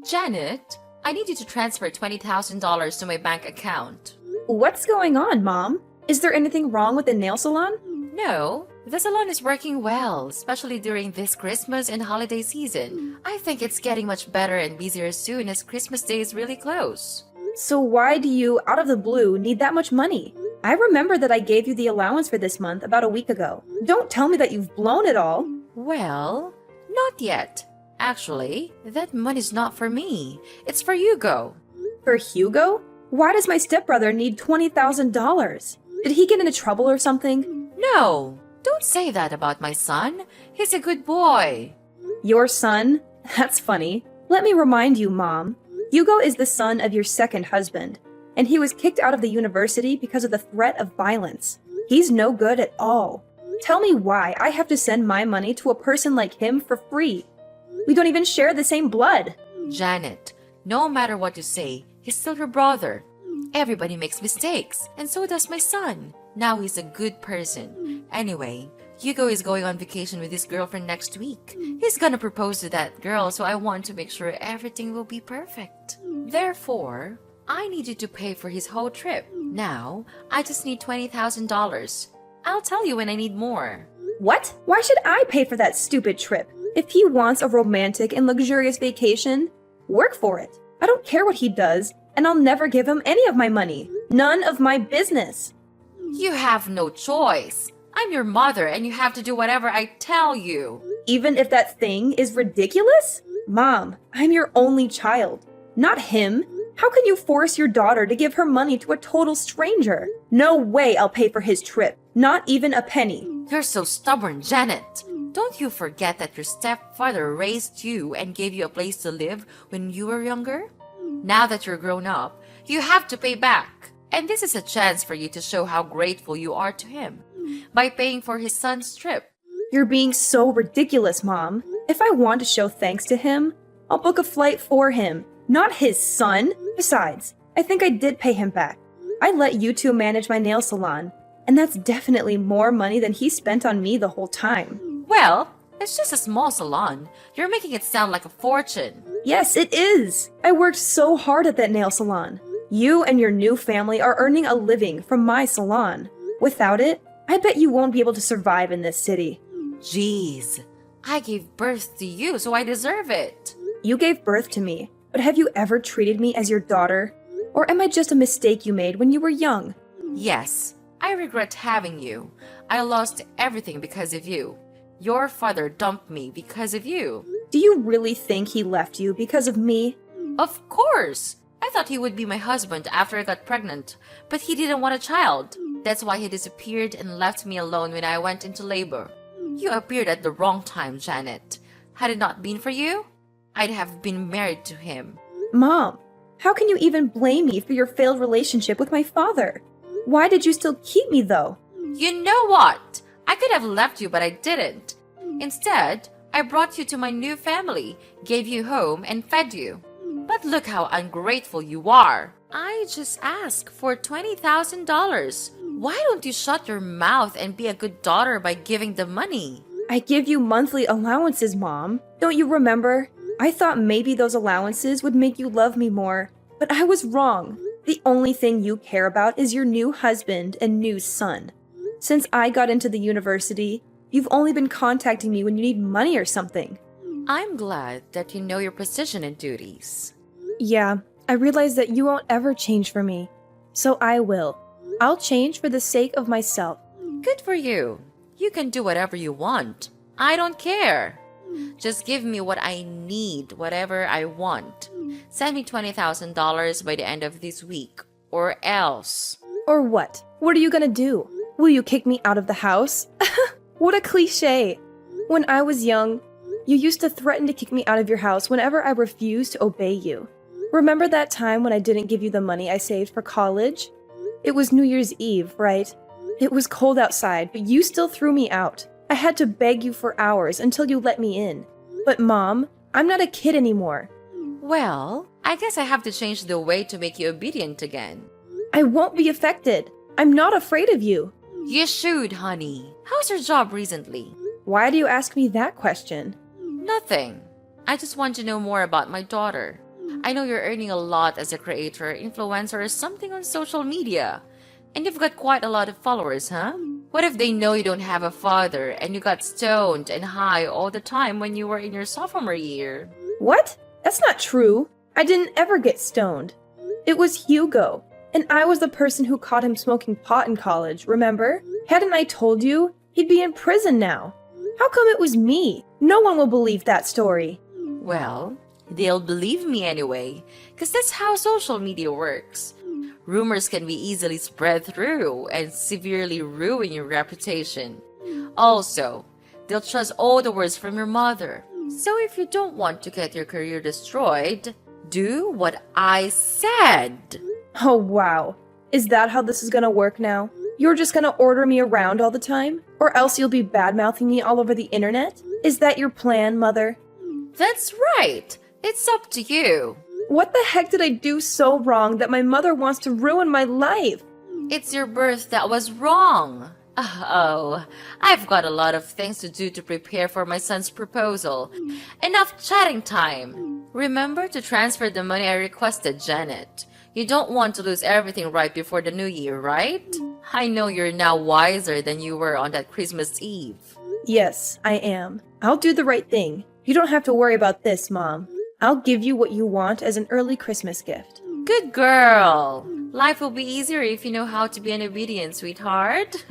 Janet, I need you to transfer $20,000 to my bank account. What's going on, Mom? Is there anything wrong with the nail salon? No, the salon is working well, especially during this Christmas and holiday season. I think it's getting much better and busier soon as Christmas Day is really close. So why do you, out of the blue, need that much money? I remember that I gave you the allowance for this month about a week ago. Don't tell me that you've blown it all. Well, not yet. Actually, that money's not for me. It's for Hugo. For Hugo? Why does my stepbrother need $20,000? Did he get into trouble or something? No, don't say that about my son. He's a good boy. Your son? That's funny. Let me remind you, Mom. Hugo is the son of your second husband, and he was kicked out of the university because of the threat of violence. He's no good at all. Tell me why I have to send my money to a person like him for free. We don't even share the same blood. Janet, no matter what you say, he's still your brother. Everybody makes mistakes, and so does my son. Now he's a good person. Anyway, Hugo is going on vacation with his girlfriend next week. He's gonna propose to that girl, so I want to make sure everything will be perfect. Therefore, I need you to pay for his whole trip. Now, I just need $20,000. I'll tell you when I need more. What? Why should I pay for that stupid trip? If he wants a romantic and luxurious vacation, work for it. I don't care what he does, and I'll never give him any of my money. None of my business. You have no choice. I'm your mother, and you have to do whatever I tell you. Even if that thing is ridiculous? Mom, I'm your only child, not him. How can you force your daughter to give her money to a total stranger? No way I'll pay for his trip. Not even a penny. You're so stubborn, Janet. Don't you forget that your stepfather raised you and gave you a place to live when you were younger? Now that you're grown up, you have to pay back. And this is a chance for you to show how grateful you are to him by paying for his son's trip. You're being so ridiculous, Mom. If I want to show thanks to him, I'll book a flight for him, not his son. Besides, I think I did pay him back. I let you two manage my nail salon, and that's definitely more money than he spent on me the whole time. Well, it's just a small salon. You're making it sound like a fortune. Yes, it is. I worked so hard at that nail salon. You and your new family are earning a living from my salon. Without it, I bet you won't be able to survive in this city. Jeez, I gave birth to you, so I deserve it. You gave birth to me, but have you ever treated me as your daughter? Or am I just a mistake you made when you were young? Yes, I regret having you. I lost everything because of you. Your father dumped me because of you. Do you really think he left you because of me? Of course! I thought he would be my husband after I got pregnant, but he didn't want a child. That's why he disappeared and left me alone when I went into labor. You appeared at the wrong time, Janet. Had it not been for you, I'd have been married to him. Mom, how can you even blame me for your failed relationship with my father? Why did you still keep me, though? You know what? I could have left you, but I didn't. Instead, I brought you to my new family, gave you home, and fed you. But look how ungrateful you are. I just asked for $20,000. Why don't you shut your mouth and be a good daughter by giving the money? I give you monthly allowances, Mom. Don't you remember? I thought maybe those allowances would make you love me more, but I was wrong. The only thing you care about is your new husband and new son. Since I got into the university, you've only been contacting me when you need money or something. I'm glad that you know your position and duties. Yeah, I realize that you won't ever change for me, so I will. I'll change for the sake of myself. Good for you. You can do whatever you want. I don't care. Just give me what I need, whatever I want. Send me $20,000 by the end of this week, or else. Or what? What are you gonna do? Will you kick me out of the house? What a cliche! When I was young, you used to threaten to kick me out of your house whenever I refused to obey you. Remember that time when I didn't give you the money I saved for college? It was New Year's Eve, right? It was cold outside, but you still threw me out. I had to beg you for hours until you let me in. But Mom, I'm not a kid anymore. Well, I guess I have to change the way to make you obedient again. I won't be affected. I'm not afraid of you. You should, honey. How's your job recently? Why do you ask me that question? Nothing. I just want to know more about my daughter. I know you're earning a lot as a creator, influencer, or something on social media. And you've got quite a lot of followers, huh? What if they know you don't have a father and you got stoned and high all the time when you were in your sophomore year? What? That's not true. I didn't ever get stoned. It was Hugo, and I was the person who caught him smoking pot in college, remember? Hadn't I told you? He'd be in prison now. How come it was me? No one will believe that story. Well, they'll believe me anyway, because that's how social media works. Rumors can be easily spread through and severely ruin your reputation. Also, they'll trust all the words from your mother. So if you don't want to get your career destroyed, do what I said. Oh, wow. Is that how this is gonna work now? You're just gonna order me around all the time? Or else you'll be bad-mouthing me all over the internet? Is that your plan, Mother? That's right. It's up to you. What the heck did I do so wrong that my mother wants to ruin my life? It's your birth that was wrong. Oh, I've got a lot of things to do to prepare for my son's proposal. Enough chatting time. Remember to transfer the money I requested, Janet. You don't want to lose everything right before the new year, right? I know you're now wiser than you were on that Christmas Eve. Yes, I am. I'll do the right thing. You don't have to worry about this, Mom. I'll give you what you want as an early Christmas gift. Good girl. Life will be easier if you know how to be an obedient sweetheart.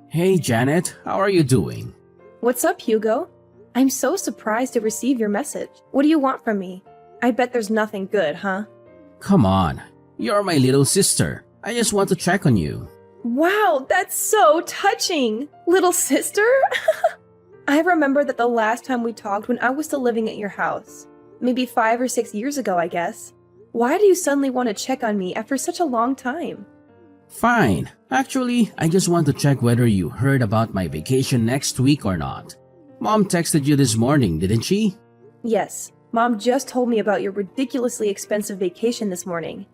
Hey Janet, how are you doing? What's up, Hugo? I'm so surprised to receive your message. What do you want from me? I bet there's nothing good, huh? Come on, you're my little sister. I just want to check on you. Wow, that's so touching! Little sister? I remember that the last time we talked when I was still living at your house. Maybe 5 or 6 years ago, I guess. Why do you suddenly want to check on me after such a long time? Fine. Actually, I just want to check whether you heard about my vacation next week or not. Mom texted you this morning, didn't she? Yes, Mom just told me about your ridiculously expensive vacation this morning.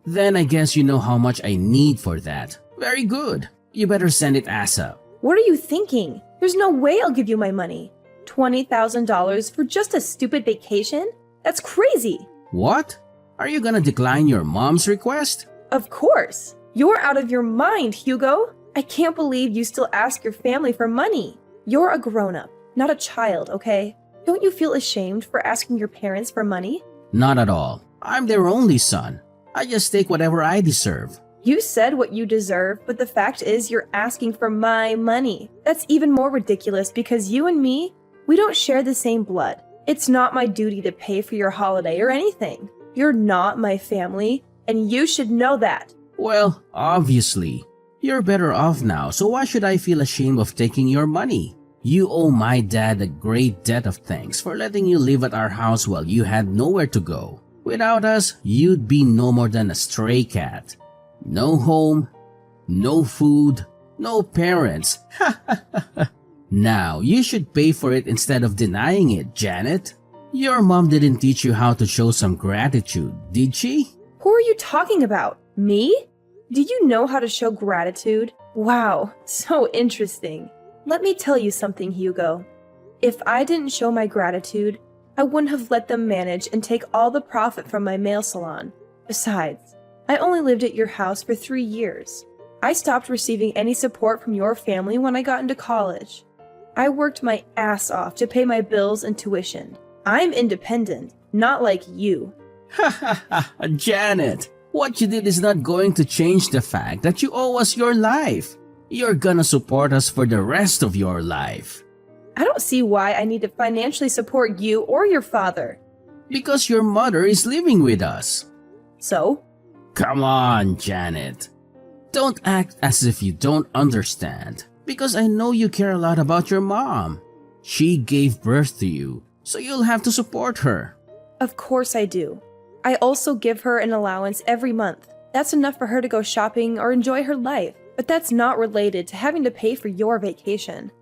Then I guess you know how much I need for that. Very good. You better send it ASAP. What are you thinking? There's no way I'll give you my money. $20,000 for just a stupid vacation? That's crazy. What? Are you gonna decline your mom's request? Of course. You're out of your mind, Hugo. I can't believe you still ask your family for money. You're a grown-up, not a child, okay? Don't you feel ashamed for asking your parents for money? Not at all. I'm their only son. I just take whatever I deserve. You said what you deserve, but the fact is you're asking for my money. That's even more ridiculous because you and me, we don't share the same blood. It's not my duty to pay for your holiday or anything. You're not my family, and you should know that. Well, obviously. You're better off now, so why should I feel ashamed of taking your money? You owe my dad a great debt of thanks for letting you live at our house while you had nowhere to go. Without us, you'd be no more than a stray cat. No home, no food, no parents. Now, you should pay for it instead of denying it, Janet. Your mom didn't teach you how to show some gratitude, did she? Who are you talking about? Me? Do you know how to show gratitude? Wow, so interesting. Let me tell you something, Hugo. If I didn't show my gratitude, I wouldn't have let them manage and take all the profit from my nail salon. Besides, I only lived at your house for 3 years. I stopped receiving any support from your family when I got into college. I worked my ass off to pay my bills and tuition. I'm independent, not like you. Janet, what you did is not going to change the fact that you owe us your life. You're gonna support us for the rest of your life. I don't see why I need to financially support you or your father. Because your mother is living with us. So? Come on, Janet. Don't act as if you don't understand. Because I know you care a lot about your mom. She gave birth to you, so you'll have to support her. Of course I do. I also give her an allowance every month. That's enough for her to go shopping or enjoy her life. But that's not related to having to pay for your vacation.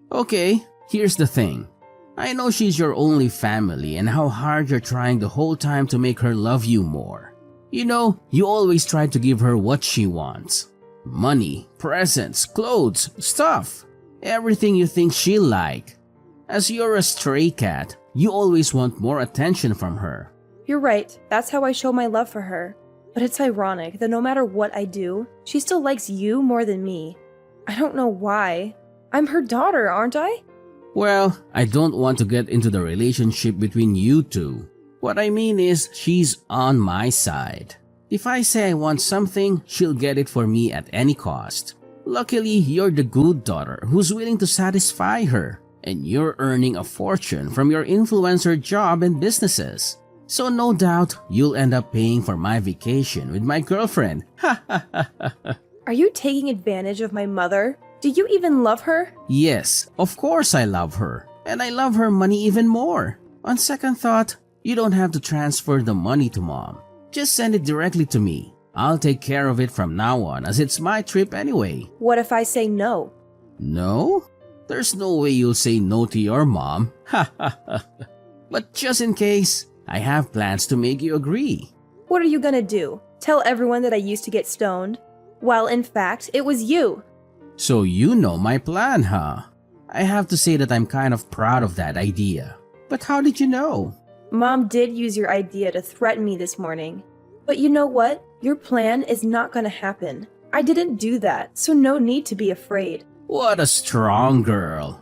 Okay, here's the thing. I know she's your only family and how hard you're trying the whole time to make her love you more. You know, you always try to give her what she wants. Money, presents, clothes, stuff. Everything you think she'll like. As you're a stray cat, you always want more attention from her. You're right, that's how I show my love for her. But it's ironic that no matter what I do, she still likes you more than me. I don't know why. I'm her daughter, aren't I? Well, I don't want to get into the relationship between you two. What I mean is, she's on my side. If I say I want something, she'll get it for me at any cost. Luckily, you're the good daughter who's willing to satisfy her, and you're earning a fortune from your influencer job and businesses. So no doubt, you'll end up paying for my vacation with my girlfriend. Are you taking advantage of my mother? Do you even love her? Yes, of course I love her. And I love her money even more. On second thought, you don't have to transfer the money to mom. Just send it directly to me. I'll take care of it from now on as it's my trip anyway. What if I say no? No? There's no way you'll say no to your mom. But just in case, I have plans to make you agree. What are you gonna do? Tell everyone that I used to get stoned? Well, in fact, it was you. So you know my plan, huh? I have to say that I'm kind of proud of that idea. But how did you know? Mom did use your idea to threaten me this morning. But you know what? Your plan is not gonna happen. I didn't do that, so no need to be afraid. What a strong girl.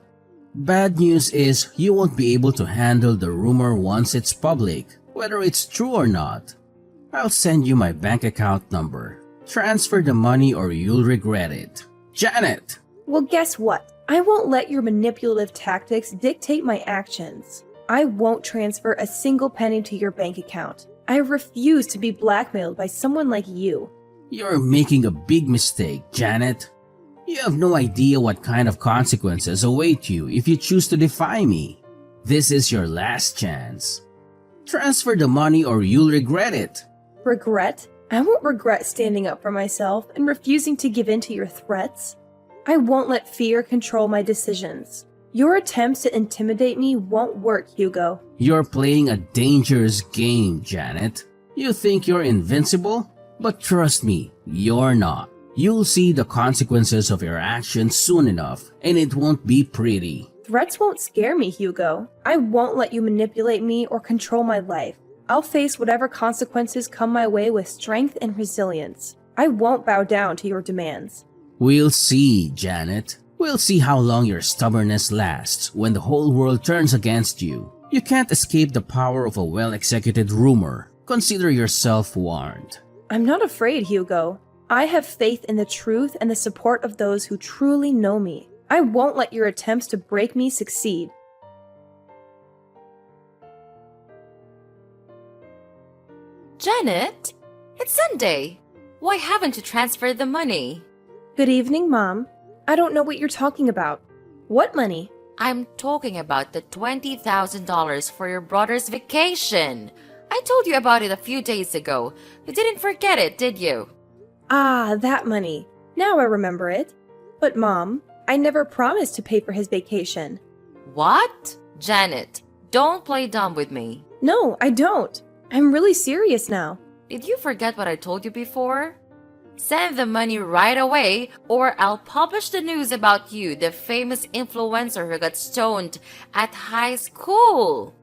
Bad news is you won't be able to handle the rumor once it's public, whether it's true or not. I'll send you my bank account number. Transfer the money or you'll regret it. Janet! Well, guess what? I won't let your manipulative tactics dictate my actions. I won't transfer a single penny to your bank account. I refuse to be blackmailed by someone like you. You're making a big mistake, Janet. You have no idea what kind of consequences await you if you choose to defy me. This is your last chance. Transfer the money or you'll regret it. Regret? I won't regret standing up for myself and refusing to give in to your threats. I won't let fear control my decisions. Your attempts to intimidate me won't work, Hugo. You're playing a dangerous game, Janet. You think you're invincible? But trust me, you're not. You'll see the consequences of your actions soon enough, and it won't be pretty. Threats won't scare me, Hugo. I won't let you manipulate me or control my life. I'll face whatever consequences come my way with strength and resilience. I won't bow down to your demands. We'll see, Janet. We'll see how long your stubbornness lasts when the whole world turns against you. You can't escape the power of a well-executed rumor. Consider yourself warned. I'm not afraid, Hugo. I have faith in the truth and the support of those who truly know me. I won't let your attempts to break me succeed. Janet, it's Sunday. Why haven't you transferred the money? Good evening, Mom. I don't know what you're talking about. What money? I'm talking about the $20,000 for your brother's vacation. I told you about it a few days ago. You didn't forget it, did you? Ah, that money. Now I remember it. But Mom, I never promised to pay for his vacation. What? Janet, don't play dumb with me. No, I don't. I'm really serious now. Did you forget what I told you before? Send the money right away or I'll publish the news about you, the famous influencer who got stoned at high school.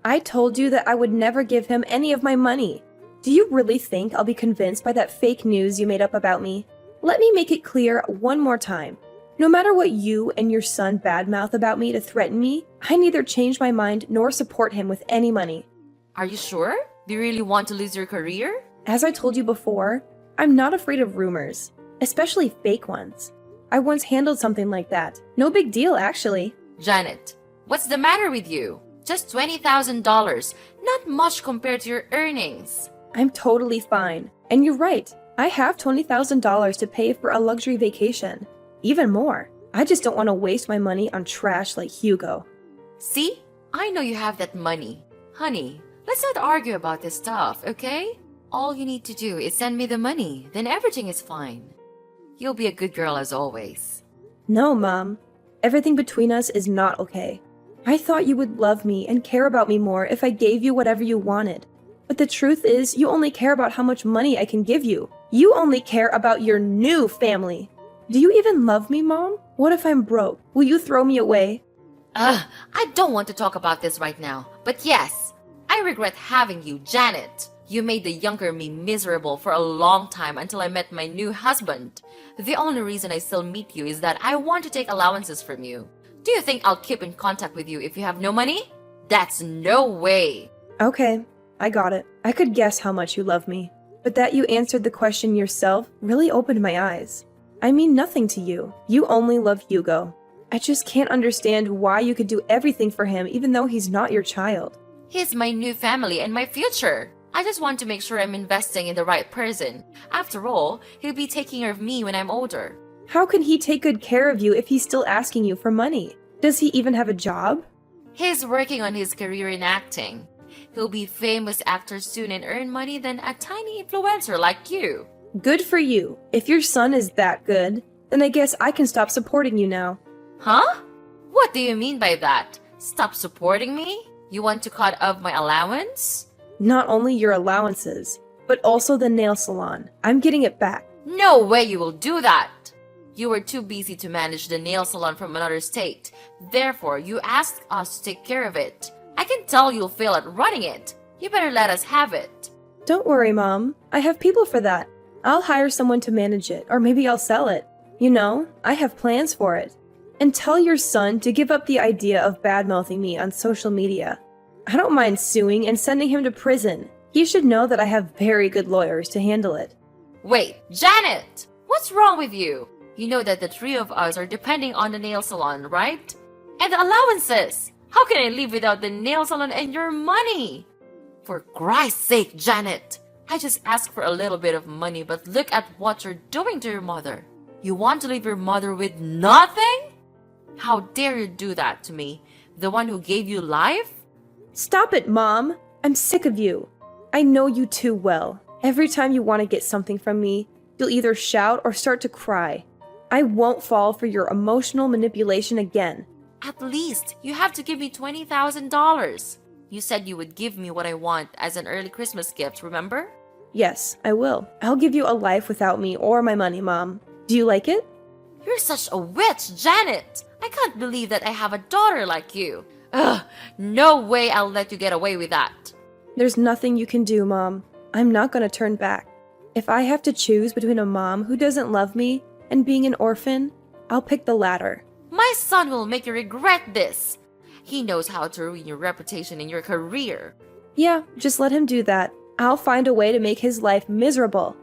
I told you that I would never give him any of my money. Do you really think I'll be convinced by that fake news you made up about me? Let me make it clear one more time. No matter what you and your son badmouth about me to threaten me, I neither change my mind nor support him with any money. Are you sure? Do you really want to lose your career? As I told you before, I'm not afraid of rumors, especially fake ones. I once handled something like that. No big deal, actually. Janet, what's the matter with you? Just $20,000, not much compared to your earnings. I'm totally fine. And you're right, I have $20,000 to pay for a luxury vacation. Even more. I just don't want to waste my money on trash like Hugo. See? I know you have that money. Honey, let's not argue about this stuff, okay? All you need to do is send me the money, then everything is fine. You'll be a good girl as always. No, Mom. Everything between us is not okay. I thought you would love me and care about me more if I gave you whatever you wanted. But the truth is, you only care about how much money I can give you. You only care about your new family. Do you even love me, Mom? What if I'm broke? Will you throw me away? I don't want to talk about this right now, but yes, I regret having you, Janet. You made the younger me miserable for a long time until I met my new husband. The only reason I still meet you is that I want to take allowances from you. Do you think I'll keep in contact with you if you have no money? That's no way. Okay, I got it. I could guess how much you love me. But that you answered the question yourself really opened my eyes. I mean nothing to you. You only love Hugo. I just can't understand why you could do everything for him even though he's not your child. He's my new family and my future. I just want to make sure I'm investing in the right person. After all, he'll be taking care of me when I'm older. How can he take good care of you if he's still asking you for money? Does he even have a job? He's working on his career in acting. He'll be a famous actor soon and earn money than a tiny influencer like you. Good for you. If your son is that good, then I guess I can stop supporting you now. Huh? What do you mean by that? Stop supporting me? You want to cut off my allowance? Not only your allowances, but also the nail salon. I'm getting it back. No way you will do that! You were too busy to manage the nail salon from another state. Therefore, you asked us to take care of it. I can tell you'll fail at running it. You better let us have it. Don't worry, Mom. I have people for that. I'll hire someone to manage it, or maybe I'll sell it. You know, I have plans for it. And tell your son to give up the idea of bad-mouthing me on social media. I don't mind suing and sending him to prison. He should know that I have very good lawyers to handle it. Wait, Janet! What's wrong with you? You know that the three of us are depending on the nail salon, right? And the allowances! How can I live without the nail salon and your money? For Christ's sake, Janet! I just asked for a little bit of money, but look at what you're doing to your mother. You want to leave your mother with nothing? How dare you do that to me, the one who gave you life? Stop it, Mom! I'm sick of you. I know you too well. Every time you want to get something from me, you'll either shout or start to cry. I won't fall for your emotional manipulation again. At least, you have to give me $20,000. You said you would give me what I want as an early Christmas gift, remember? Yes, I will. I'll give you a life without me or my money, Mom. Do you like it? You're such a witch, Janet! I can't believe that I have a daughter like you. Ugh, no way I'll let you get away with that. There's nothing you can do, Mom. I'm not gonna turn back. If I have to choose between a mom who doesn't love me and being an orphan, I'll pick the latter. My son will make you regret this. He knows how to ruin your reputation and your career. Yeah, just let him do that. I'll find a way to make his life miserable.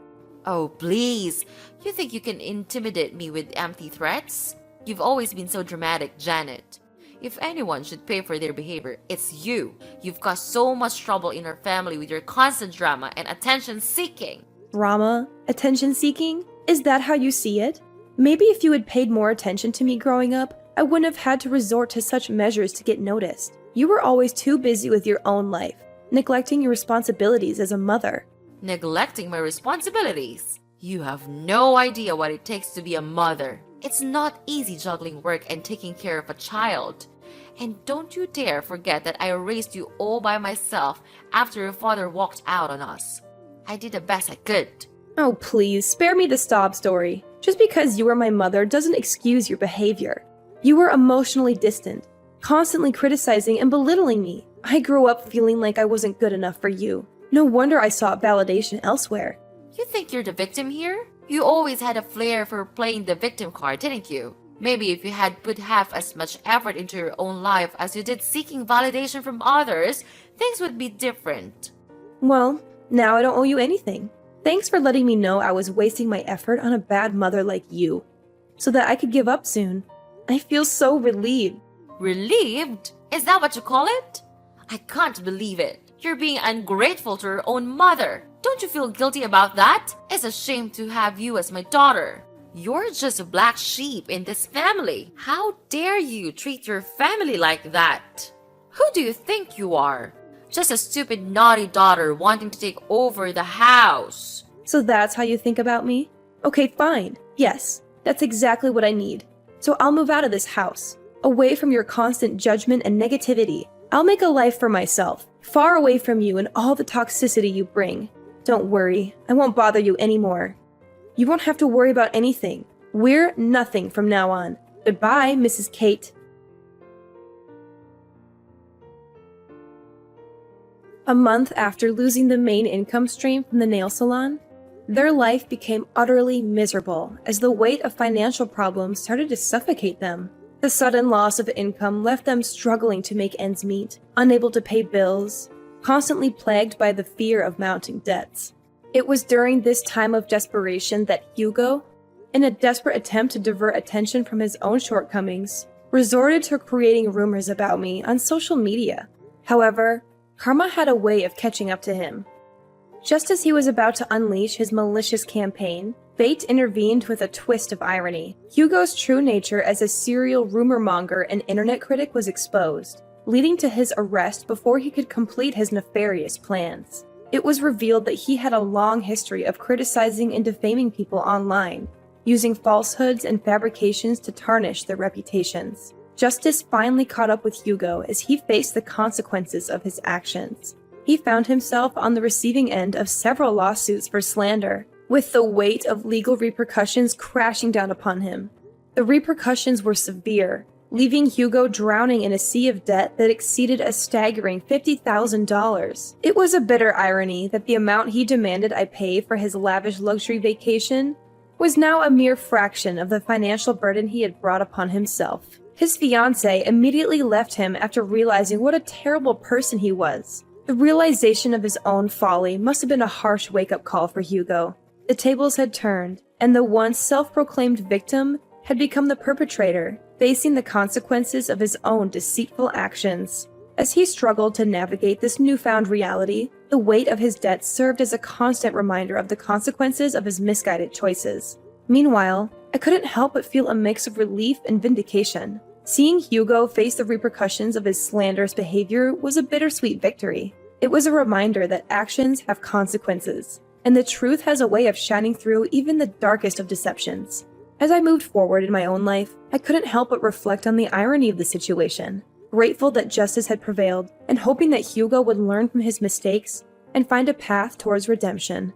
Oh, please. You think you can intimidate me with empty threats? You've always been so dramatic, Janet. If anyone should pay for their behavior, it's you. You've caused so much trouble in our family with your constant drama and attention seeking. Drama? Attention seeking? Is that how you see it? Maybe if you had paid more attention to me growing up, I wouldn't have had to resort to such measures to get noticed. You were always too busy with your own life, neglecting your responsibilities as a mother. Neglecting my responsibilities? You have no idea what it takes to be a mother. It's not easy juggling work and taking care of a child. And don't you dare forget that I raised you all by myself after your father walked out on us. I did the best I could. Oh, please, spare me the sob story. Just because you were my mother doesn't excuse your behavior. You were emotionally distant, constantly criticizing and belittling me. I grew up feeling like I wasn't good enough for you. No wonder I sought validation elsewhere. You think you're the victim here? You always had a flair for playing the victim card, didn't you? Maybe if you had put half as much effort into your own life as you did seeking validation from others, things would be different. Well, now I don't owe you anything. Thanks for letting me know I was wasting my effort on a bad mother like you, so that I could give up soon. I feel so relieved. Relieved? Is that what you call it? I can't believe it. You're being ungrateful to your own mother. Don't you feel guilty about that? It's a shame to have you as my daughter. You're just a black sheep in this family. How dare you treat your family like that? Who do you think you are? Just a stupid, naughty daughter wanting to take over the house. So that's how you think about me? Okay, fine. Yes, that's exactly what I need. So I'll move out of this house, away from your constant judgment and negativity. I'll make a life for myself, far away from you and all the toxicity you bring. Don't worry, I won't bother you anymore. You won't have to worry about anything. We're nothing from now on. Goodbye, Mrs. Kate. A month after losing the main income stream from the nail salon, their life became utterly miserable as the weight of financial problems started to suffocate them. The sudden loss of income left them struggling to make ends meet, unable to pay bills, constantly plagued by the fear of mounting debts. It was during this time of desperation that Hugo, in a desperate attempt to divert attention from his own shortcomings, resorted to creating rumors about me on social media. However, karma had a way of catching up to him. Just as he was about to unleash his malicious campaign, fate intervened with a twist of irony. Hugo's true nature as a serial rumor monger and internet critic was exposed, leading to his arrest before he could complete his nefarious plans. It was revealed that he had a long history of criticizing and defaming people online, using falsehoods and fabrications to tarnish their reputations. Justice finally caught up with Hugo as he faced the consequences of his actions. He found himself on the receiving end of several lawsuits for slander, with the weight of legal repercussions crashing down upon him. The repercussions were severe, leaving Hugo drowning in a sea of debt that exceeded a staggering $50,000. It was a bitter irony that the amount he demanded I pay for his lavish luxury vacation was now a mere fraction of the financial burden he had brought upon himself. His fiancée immediately left him after realizing what a terrible person he was. The realization of his own folly must have been a harsh wake-up call for Hugo. The tables had turned, and the once self-proclaimed victim had become the perpetrator, facing the consequences of his own deceitful actions. As he struggled to navigate this newfound reality, the weight of his debt served as a constant reminder of the consequences of his misguided choices. Meanwhile, I couldn't help but feel a mix of relief and vindication. Seeing Hugo face the repercussions of his slanderous behavior was a bittersweet victory. It was a reminder that actions have consequences, and the truth has a way of shining through even the darkest of deceptions. As I moved forward in my own life, I couldn't help but reflect on the irony of the situation, grateful that justice had prevailed, and hoping that Hugo would learn from his mistakes and find a path towards redemption.